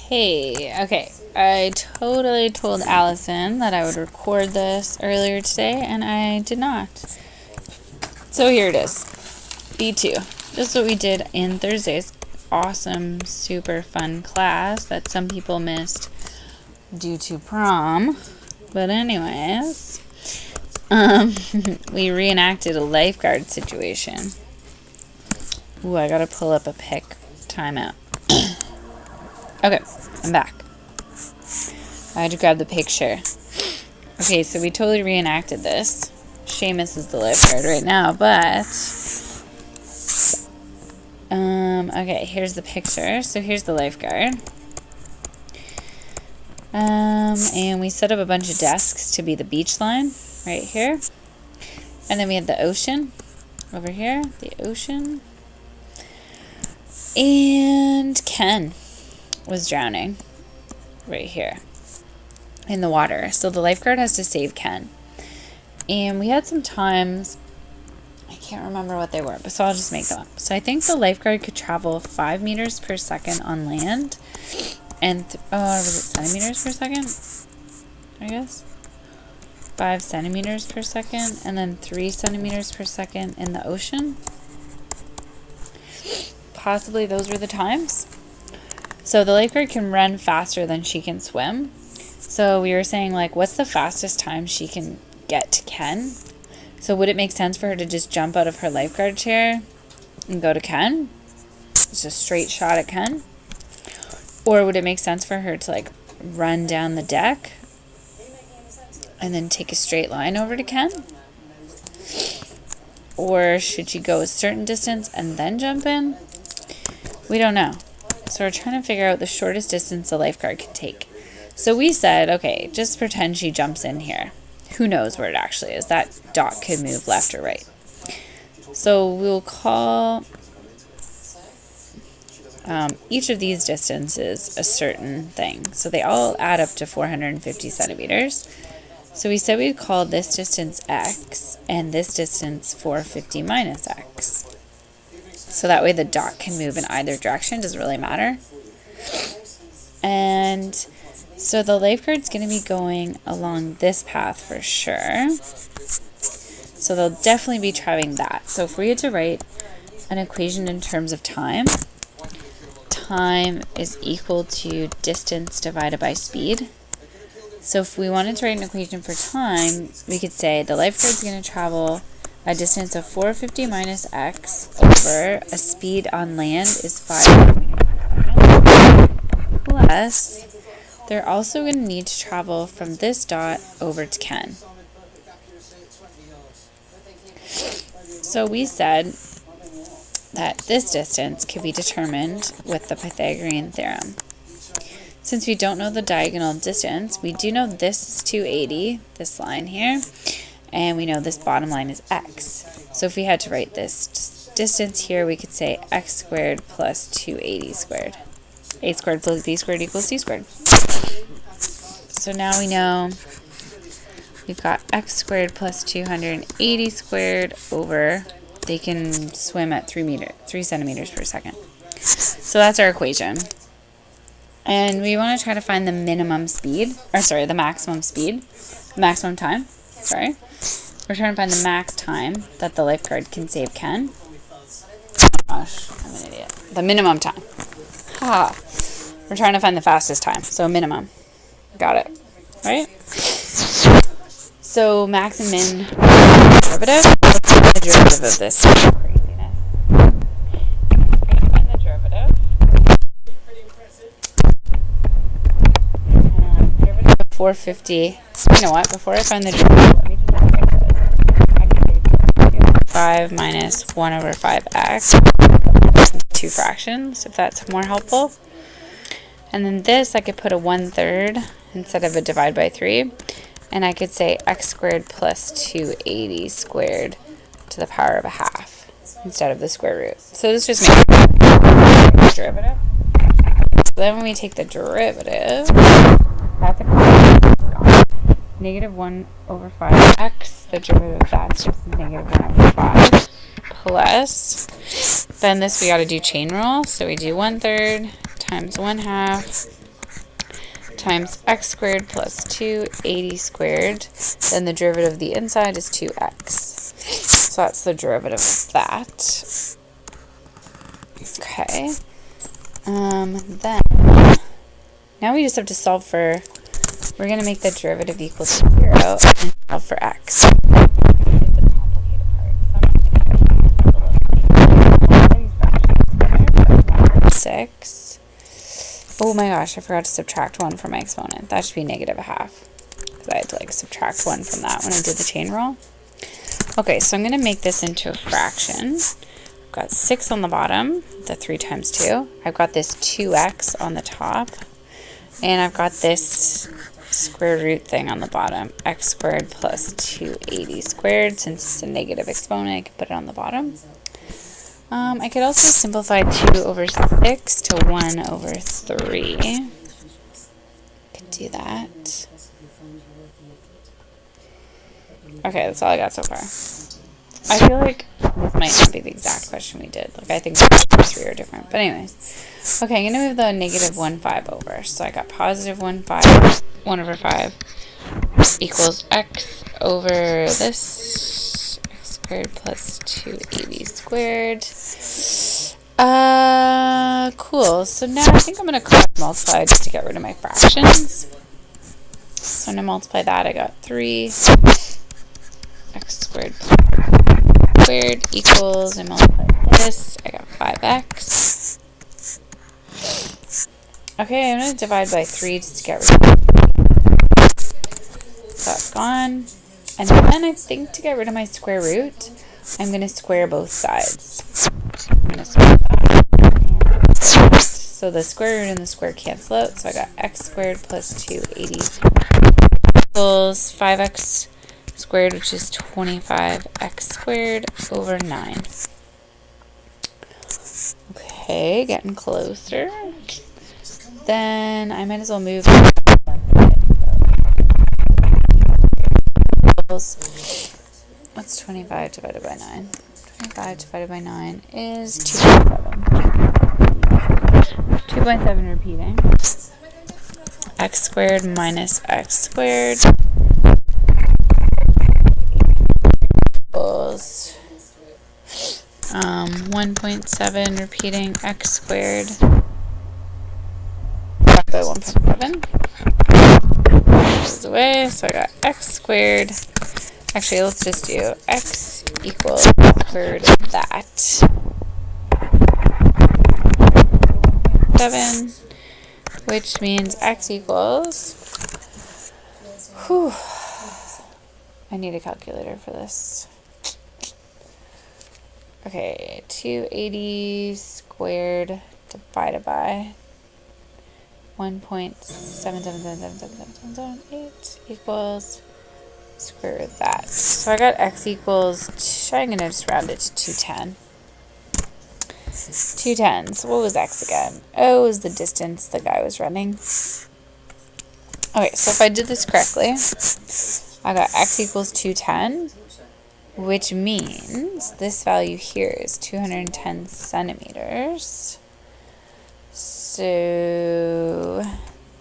Hey, okay. I totally told Allison that I would record this earlier today, and I did not. So here it is. B2. This is what we did in Thursday's awesome, super fun class that some people missed due to prom. But anyways, we reenacted a lifeguard situation. Ooh, I gotta pull up a pic. Timeout. Okay, I'm back. I had to grab the picture. Okay, so we totally reenacted this. Seamus is the lifeguard right now, but okay, here's the picture. So here's the lifeguard. And we set up a bunch of desks to be the beach line right here. And then we had the ocean over here, the ocean. And Ken was drowning right here in the water. So the lifeguard has to save Ken. And we had some times, I can't remember what they were, but so I'll just make them up. So I think the lifeguard could travel 5 meters per second on land and, was it centimeters per second? I guess. 5 centimeters per second and then 3 centimeters per second in the ocean. Possibly those were the times. So the lifeguard can run faster than she can swim. So we were saying, like, what's the fastest time she can get to Ken? So would it make sense for her to just jump out of her lifeguard chair and go to Ken? Just a straight shot at Ken? Or would it make sense for her to, like, run down the deck and then take a straight line over to Ken? Or should she go a certain distance and then jump in? We don't know. So we're trying to figure out the shortest distance the lifeguard can take. So we said, okay, just pretend she jumps in here. Who knows where it actually is? That dot could move left or right. So we'll call each of these distances a certain thing. So they all add up to 450 centimeters. So we said we'd call this distance x and this distance 450 minus x. So that way the dot can move in either direction. Doesn't really matter. And so the lifeguard's going to be going along this path for sure. So they'll definitely be traveling that. So if we had to write an equation in terms of time, time is equal to distance divided by speed. So if we wanted to write an equation for time, we could say the lifeguard's going to travel a distance of 450 minus x over a speed on land is 5 plus they're also going to need to travel from this dot over to Ken. So we said that this distance can be determined with the Pythagorean theorem. Since we don't know the diagonal distance, we do know this is 280, this line here, and we know this bottom line is x. So if we had to write this distance here, we could say x squared plus 280 squared. A squared plus b squared equals c squared. So now we know we've got x squared plus 280 squared over, they can swim at 3 centimeters per second. So that's our equation. And we want to try to find the minimum speed, or sorry, the maximum speed, maximum time, sorry. We're trying to find the max time that the lifeguard can save Ken. Oh gosh, I'm an idiot. The minimum time. Ha! We're trying to find the fastest time, so minimum. Got it. Right? So max and min derivative. What's the derivative of this craziness? Find the derivative. Derivative of 450. You know what? Before I find the derivative, let me just 5 minus 1 over 5x, 2 fractions, if that's more helpful. And then this, I could put a 1/3 instead of a divide by 3. And I could say x squared plus 280 squared to the power of a half instead of the square root. So this just makes the derivative. So then when we take the derivative, that's negative 1 over 5x, the derivative of that's just negative 1 over 5, plus, then this we got to do chain rule, so we do 1/3 times 1/2 times x squared plus 280 squared. Then the derivative of the inside is 2x. So that's the derivative of that. Okay. Then, now we just have to solve for, we're going to make the derivative equal to 0 and solve for x. Six. Oh my gosh, I forgot to subtract 1 from my exponent. That should be negative a half. Because I had to subtract 1 from that when I did the chain rule. Okay, so I'm going to make this into a fraction. I've got 6 on the bottom, the 3 times 2. I've got this 2x on the top. And I've got this square root thing on the bottom. X squared plus 280 squared. Since it's a negative exponent, I can put it on the bottom. I could also simplify 2 over 6 to 1 over 3. Could do that. Okay, that's all I got so far. I feel like this might not be the exact question we did. I think the first 3 are different. But anyways. Okay, I'm going to move the negative 1, 5 over. So I got positive 1, 5, 1 over 5 equals x over this. X squared plus 280 squared. Cool. So now I think I'm going to cross multiply just to get rid of my fractions. So I'm going to multiply that. I got 3 x squared equals, I multiply this, I got 5x. Okay, I'm going to divide by 3 just to get rid of it. So that's gone. And then I think to get rid of my square root, I'm going to square both sides. I'm going to square that. So the square root and the square cancel out. So I got x squared plus 280 equals 5x squared, which is 25x squared over 9. Okay, getting closer. Then I might as well move. What's 25 divided by 9? 25 divided by 9 is 2.7. 2.7 repeating. X squared minus x squared equals 1.7 repeating x squared by 1.7 goes away, so I got x squared. Actually, let's just do x equals square root of that. 7, which means x equals, I need a calculator for this. Okay, 280 squared divided by 1.77777778 equals square root of that. So I got x equals, I'm going to just round it to 210. 210. So what was x again? Oh, it was the distance the guy was running. Okay, so if I did this correctly, I got x equals 210, which means this value here is 210 centimeters. So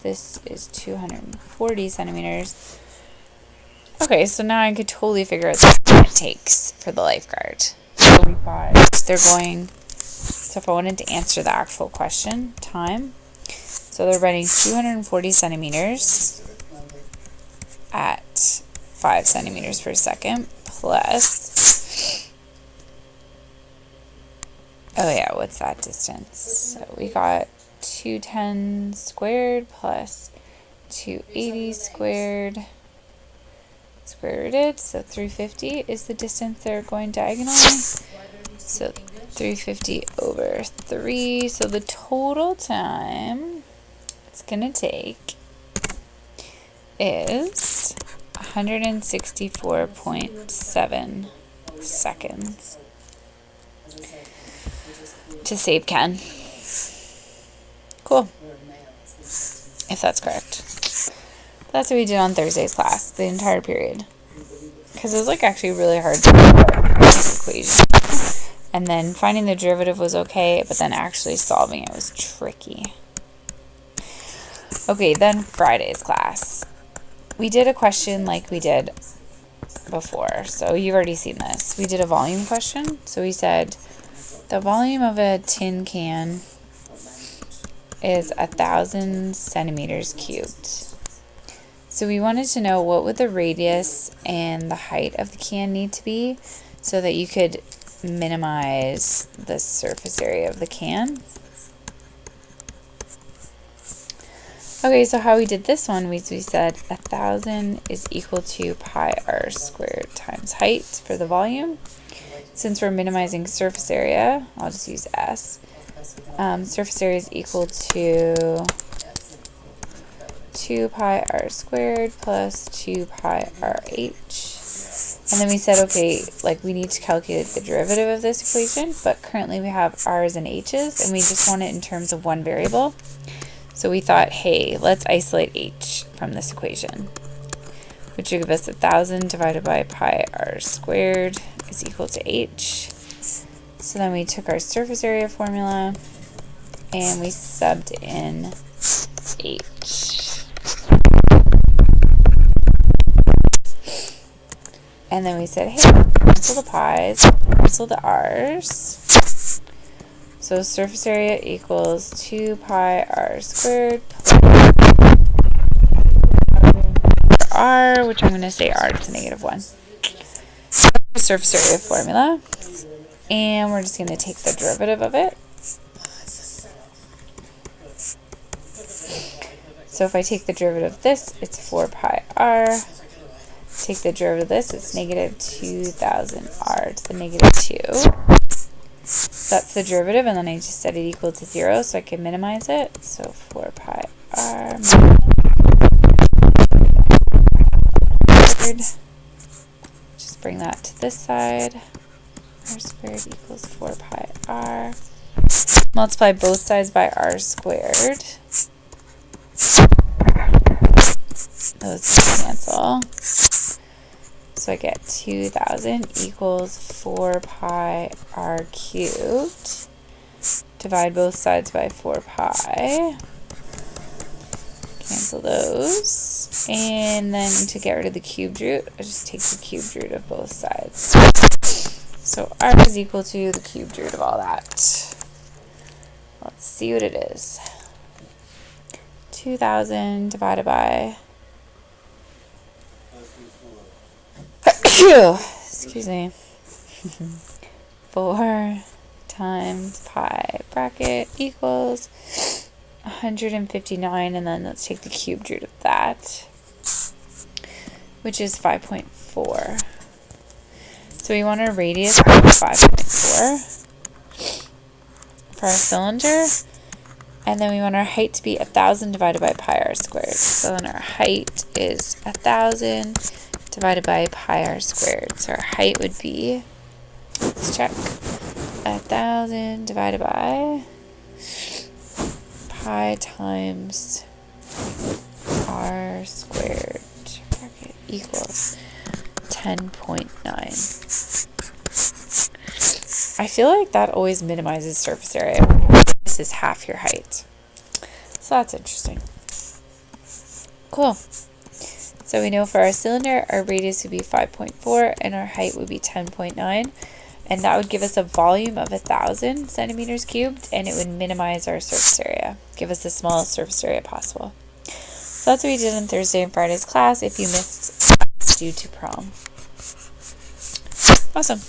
this is 240 centimeters. Okay, so now I could totally figure out what it takes for the lifeguard. So we got, they're going, so if I wanted to answer the actual question, time, so they're running 240 centimeters at 5 centimeters per second plus, oh yeah, what's that distance? So we got 210 squared plus 280 squared square rooted, so 350 is the distance they're going diagonally. So 350 over 3, so the total time it's going to take is 164.7 seconds to save Ken. Cool. If that's correct. That's what we did on Thursday's class, the entire period. Because it was actually really hard to do the equation. And then finding the derivative was okay, but then actually solving it was tricky. Okay, then Friday's class. We did a question like we did before, so you've already seen this. We did a volume question. So we said the volume of a tin can is 1,000 centimeters cubed. So we wanted to know what would the radius and the height of the can need to be so that you could minimize the surface area of the can. Okay, so how we did this one was we said 1,000 is equal to pi r squared times height for the volume. Since we're minimizing surface area, I'll just use S. Surface area is equal to 2 pi r squared plus 2 pi r h. And then we said, okay, like we need to calculate the derivative of this equation, but currently we have r's and h's, and we just want it in terms of one variable. So we thought, hey, let's isolate h from this equation, which would give us 1,000 divided by pi r squared is equal to h. So then we took our surface area formula and we subbed in h. And then we said, hey, cancel the pi's, cancel the r's. So surface area equals 2 pi r squared plus r, which I'm going to say r to negative 1. The surface area formula. And we're just going to take the derivative of it. So if I take the derivative of this, it's 4 pi r. Take the derivative of this, it's negative 2,000 r to the negative 2. That's the derivative, and then I just set it equal to 0 so I can minimize it. So 4 pi r. Just bring that to this side. R squared equals 4 pi r. Multiply both sides by r squared. Those cancel. So I get 2,000 equals 4 pi r cubed. Divide both sides by 4 pi. Cancel those. And then to get rid of the cubed root, I just take the cubed root of both sides. So r is equal to the cubed root of all that. Let's see what it is. 2,000 divided by excuse me, 4 times pi bracket equals 159, and then let's take the cubed root of that, which is 5.4. So we want our radius of 5.4 for our cylinder, and then we want our height to be 1,000 divided by pi r squared. So then our height is 1,000 divided by pi r squared. So our height would be, let's check, 1,000 divided by pi times r squared bracket equals 10.9. I feel like that always minimizes surface area. This is half your height. So that's interesting. Cool. So we know for our cylinder, our radius would be 5.4 and our height would be 10.9. And that would give us a volume of 1,000 centimeters cubed, and it would minimize our surface area, give us the smallest surface area possible. So that's what we did in Thursday and Friday's class if you missed due to prom. Awesome.